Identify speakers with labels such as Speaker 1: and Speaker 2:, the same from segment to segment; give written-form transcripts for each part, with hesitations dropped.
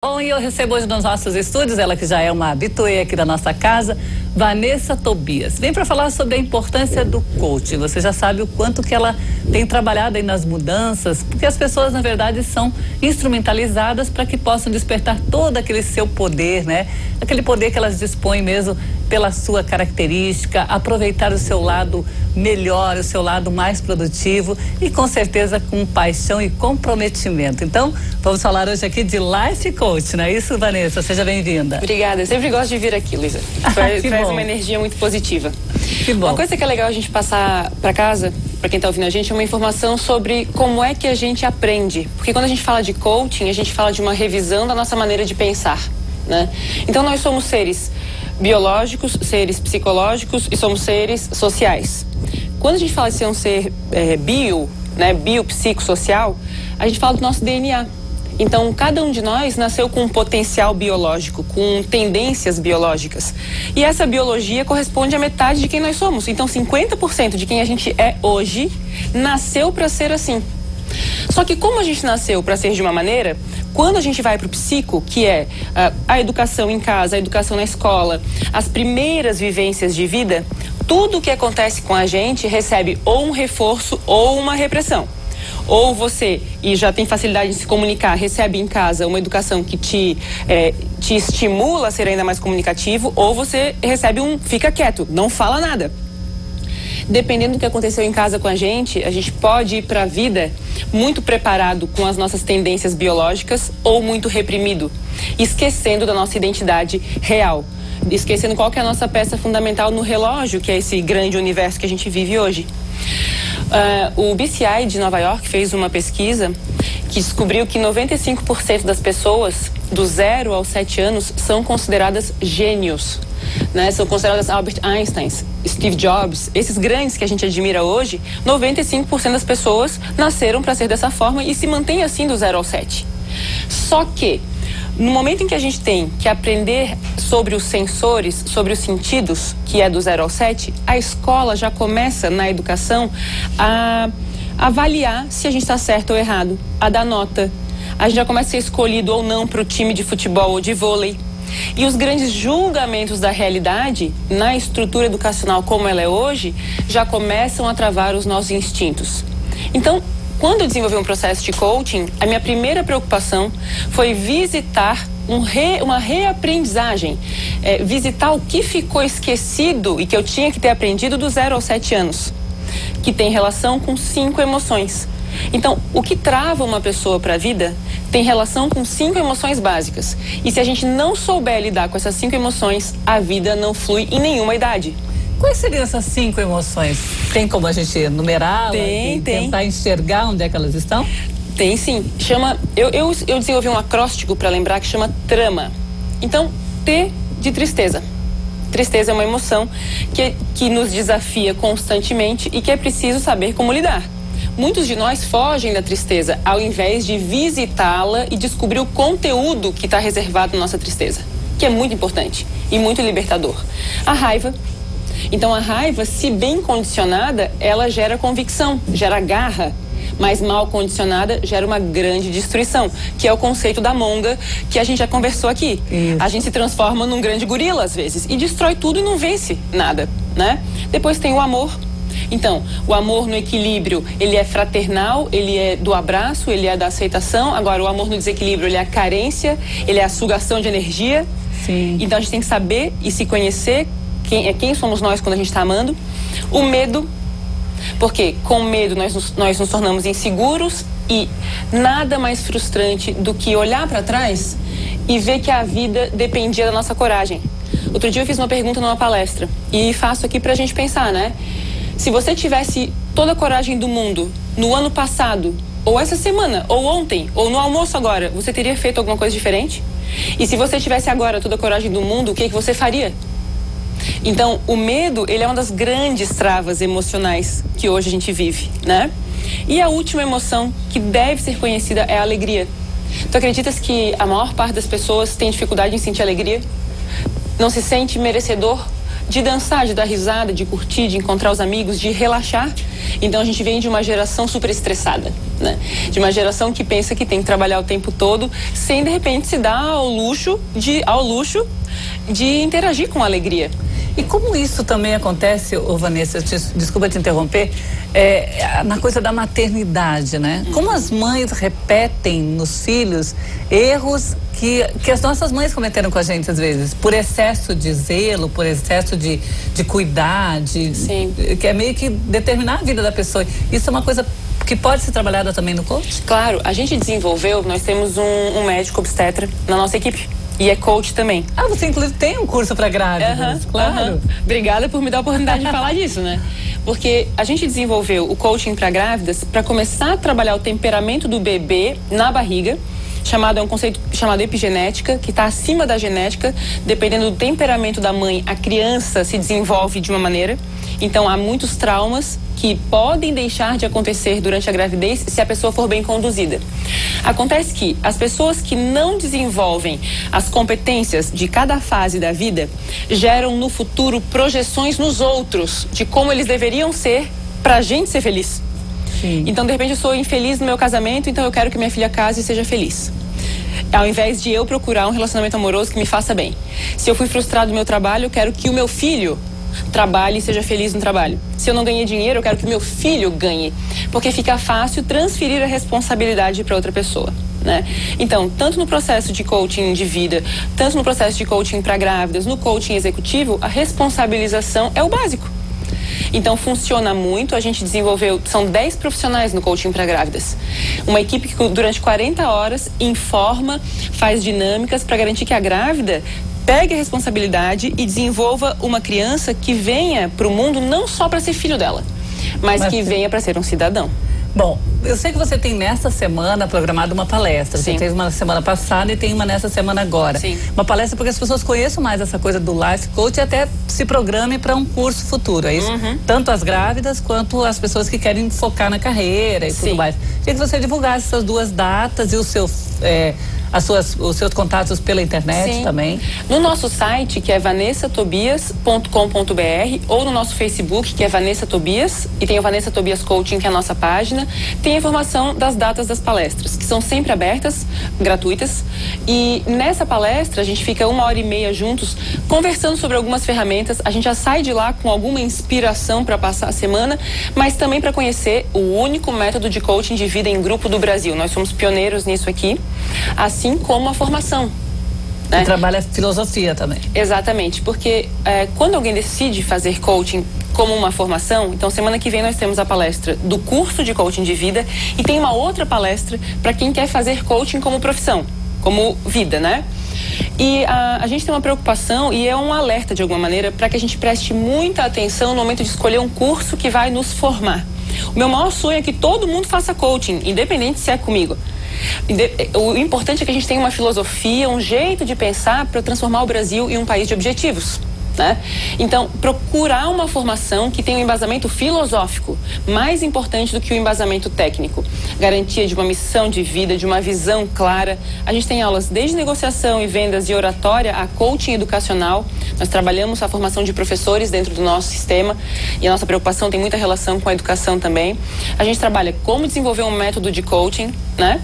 Speaker 1: Bom, e eu recebo hoje nos nossos estúdios, ela que já é uma habituê aqui da nossa casa, Vanessa Tobias. Vem para falar sobre a importância do coaching. Você já sabe o quanto que ela tem trabalhado aí nas mudanças, porque as pessoas, na verdade, são instrumentalizadas para que possam despertar todo aquele seu poder, né? Aquele poder que elas dispõem mesmo pela sua característica, aproveitar o seu lado melhor, o seu lado mais produtivo e com certeza com paixão e comprometimento. Então, vamos falar hoje aqui de Life Coach, não é isso, Vanessa? Seja bem-vinda.
Speaker 2: Obrigada, eu sempre gosto de vir aqui, Luísa. Traz uma energia muito positiva.
Speaker 1: Que bom.
Speaker 2: Uma coisa que é legal a gente passar para casa, para quem está ouvindo a gente, é uma informação sobre como é que a gente aprende. Porque quando a gente fala de coaching, a gente fala de uma revisão da nossa maneira de pensar, né? Então nós somos seres biológicos, seres psicológicos e somos seres sociais. Quando a gente fala de ser um ser biopsicossocial, a gente fala do nosso DNA. Então, cada um de nós nasceu com um potencial biológico, com tendências biológicas. E essa biologia corresponde à metade de quem nós somos. Então, 50% de quem a gente é hoje nasceu para ser assim. Só que como a gente nasceu para ser de uma maneira, quando a gente vai para o psico, que é a educação em casa, a educação na escola, as primeiras vivências de vida, tudo o que acontece com a gente recebe ou um reforço ou uma repressão. Ou você, e já tem facilidade de se comunicar, recebe em casa uma educação que te estimula a ser ainda mais comunicativo, ou você recebe fica quieto, não fala nada. Dependendo do que aconteceu em casa com a gente pode ir para a vida muito preparado com as nossas tendências biológicas ou muito reprimido, esquecendo da nossa identidade real, esquecendo qual que é a nossa peça fundamental no relógio, que é esse grande universo que a gente vive hoje. O BCI de Nova York fez uma pesquisa que descobriu que 95% das pessoas do 0 aos 7 anos são consideradas gênios, né? São consideradas Albert Einstein, Steve Jobs, esses grandes que a gente admira hoje. 95% das pessoas nasceram para ser dessa forma e se mantém assim do 0 ao 7. Só que no momento em que a gente tem que aprender sobre os sensores, sobre os sentidos, que é do 0 ao 7, a escola já começa na educação a avaliar se a gente está certo ou errado, a dar nota. A gente já começa a ser escolhido ou não para o time de futebol ou de vôlei. E os grandes julgamentos da realidade, na estrutura educacional como ela é hoje, já começam a travar os nossos instintos. Então, quando eu desenvolvi um processo de coaching, a minha primeira preocupação foi visitar uma reaprendizagem, visitar o que ficou esquecido e que eu tinha que ter aprendido do 0 aos 7 anos, que tem relação com 5 emoções. Então, o que trava uma pessoa para a vida tem relação com 5 emoções básicas. E se a gente não souber lidar com essas 5 emoções, a vida não flui em nenhuma idade.
Speaker 1: Quais seriam essas 5 emoções? Tem como a gente numerá-las?
Speaker 2: Tem.
Speaker 1: Tentar enxergar onde é que elas estão?
Speaker 2: Tem sim. Eu desenvolvi um acróstico para lembrar que chama trama. Então, T de tristeza. Tristeza é uma emoção que nos desafia constantemente e que é preciso saber como lidar. Muitos de nós fogem da tristeza ao invés de visitá-la e descobrir o conteúdo que está reservado na nossa tristeza, que é muito importante e muito libertador. A raiva. Então a raiva, se bem condicionada, ela gera convicção, gera garra, mas mal condicionada gera uma grande destruição, que é o conceito da monga que a gente já conversou aqui. Isso. A gente se transforma num grande gorila às vezes e destrói tudo e não vence nada, né? Depois tem o amor. Então, o amor no equilíbrio, ele é fraternal, ele é do abraço, ele é da aceitação. Agora, o amor no desequilíbrio, ele é a carência, ele é a sugação de energia.
Speaker 1: Sim.
Speaker 2: Então, a gente tem que saber e se conhecer quem somos nós quando a gente está amando. O medo, porque com medo nós nos tornamos inseguros e nada mais frustrante do que olhar para trás e ver que a vida dependia da nossa coragem. Outro dia eu fiz uma pergunta numa palestra e faço aqui pra gente pensar, né? Se você tivesse toda a coragem do mundo no ano passado, ou essa semana, ou ontem, ou no almoço agora, você teria feito alguma coisa diferente? E se você tivesse agora toda a coragem do mundo, o que você faria? Então, o medo, ele é uma das grandes travas emocionais que hoje a gente vive, né? E a última emoção que deve ser conhecida é a alegria. Tu acreditas que a maior parte das pessoas tem dificuldade em sentir alegria? Não se sente merecedor de dançar, de dar risada, de curtir, de encontrar os amigos, de relaxar. Então a gente vem de uma geração super estressada, né? De uma geração que pensa que tem que trabalhar o tempo todo, sem de repente se dar ao luxo de interagir com alegria.
Speaker 1: E como isso também acontece, Vanessa, desculpa te interromper, na coisa da maternidade, né? Como as mães repetem nos filhos erros que as nossas mães cometeram com a gente às vezes, por excesso de zelo, por excesso de cuidar, que é meio que determinar a vida da pessoa. Isso é uma coisa que pode ser trabalhada também no coach?
Speaker 2: Claro, a gente desenvolveu, nós temos um médico obstetra na nossa equipe. E é coach também.
Speaker 1: Ah, você inclusive tem um curso para grávidas, claro.
Speaker 2: Obrigada por me dar a oportunidade de falar disso, né? Porque a gente desenvolveu o coaching para grávidas para começar a trabalhar o temperamento do bebê na barriga. É um conceito chamado epigenética, que está acima da genética. Dependendo do temperamento da mãe, a criança se desenvolve de uma maneira. Então, há muitos traumas que podem deixar de acontecer durante a gravidez se a pessoa for bem conduzida. Acontece que as pessoas que não desenvolvem as competências de cada fase da vida geram no futuro projeções nos outros de como eles deveriam ser para a gente ser feliz.
Speaker 1: Sim.
Speaker 2: Então, de repente, eu sou infeliz no meu casamento, então eu quero que minha filha case e seja feliz. Ao invés de eu procurar um relacionamento amoroso que me faça bem. Se eu fui frustrado no meu trabalho, eu quero que o meu filho trabalhe e seja feliz no trabalho. Se eu não ganhei dinheiro, eu quero que meu filho ganhe. Porque fica fácil transferir a responsabilidade para outra pessoa, né? Então, tanto no processo de coaching de vida, tanto no processo de coaching para grávidas, no coaching executivo, a responsabilização é o básico. Então funciona muito, a gente desenvolveu, são 10 profissionais no coaching para grávidas. Uma equipe que durante 40 horas informa, faz dinâmicas para garantir que a grávida pegue a responsabilidade e desenvolva uma criança que venha para o mundo não só para ser filho dela, mas que venha para ser um cidadão.
Speaker 1: Bom, eu sei que você tem nessa semana programado uma palestra.
Speaker 2: Sim.
Speaker 1: Você fez uma semana passada e tem uma nessa semana agora.
Speaker 2: Sim.
Speaker 1: Uma palestra porque as pessoas conheçam mais essa coisa do life coach e até se programem para um curso futuro, é isso? Tanto as grávidas quanto as pessoas que querem focar na carreira e tudo mais. Queria que você divulgasse essas duas datas e o seu... os seus contatos pela internet também. No
Speaker 2: nosso site, que é vanessatobias.com.br, ou no nosso Facebook, que é Vanessa Tobias, e tem o Vanessa Tobias Coaching, que é a nossa página, tem a informação das datas das palestras, que são sempre abertas, gratuitas, e nessa palestra a gente fica 1h30 juntos, conversando sobre algumas ferramentas. A gente já sai de lá com alguma inspiração para passar a semana, mas também para conhecer o único método de coaching de vida em grupo do Brasil. Nós somos pioneiros nisso aqui, assim como a formação.
Speaker 1: Né? E trabalha filosofia também.
Speaker 2: Exatamente, porque quando alguém decide fazer coaching como uma formação, então semana que vem nós temos a palestra do curso de coaching de vida e tem uma outra palestra para quem quer fazer coaching como profissão, como vida, né? E a gente tem uma preocupação e é um alerta de alguma maneira para que a gente preste muita atenção no momento de escolher um curso que vai nos formar. O meu maior sonho é que todo mundo faça coaching, independente se é comigo. O importante é que a gente tenha uma filosofia, um jeito de pensar para transformar o Brasil em um país de objetivos. Né? Então, procurar uma formação que tenha um embasamento filosófico mais importante do que o embasamento técnico. Garantia de uma missão de vida, de uma visão clara. A gente tem aulas desde negociação e vendas e oratória a coaching educacional. Nós trabalhamos a formação de professores dentro do nosso sistema e a nossa preocupação tem muita relação com a educação também. A gente trabalha como desenvolver um método de coaching, né?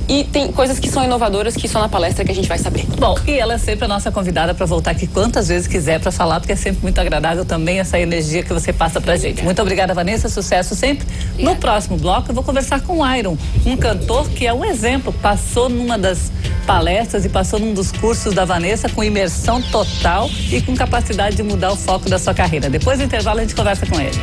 Speaker 2: E tem coisas que são inovadoras que só na palestra que a gente vai saber.
Speaker 1: Bom, e ela é sempre a nossa convidada para voltar aqui quantas vezes quiser para falar, porque é sempre muito agradável também essa energia que você passa pra gente. Muito obrigada, Vanessa, sucesso sempre. Obrigada. No próximo bloco eu vou conversar com o Iron, um cantor que é um exemplo, passou numa das palestras e passou num dos cursos da Vanessa com imersão total e com capacidade de mudar o foco da sua carreira. Depois do intervalo a gente conversa com ele.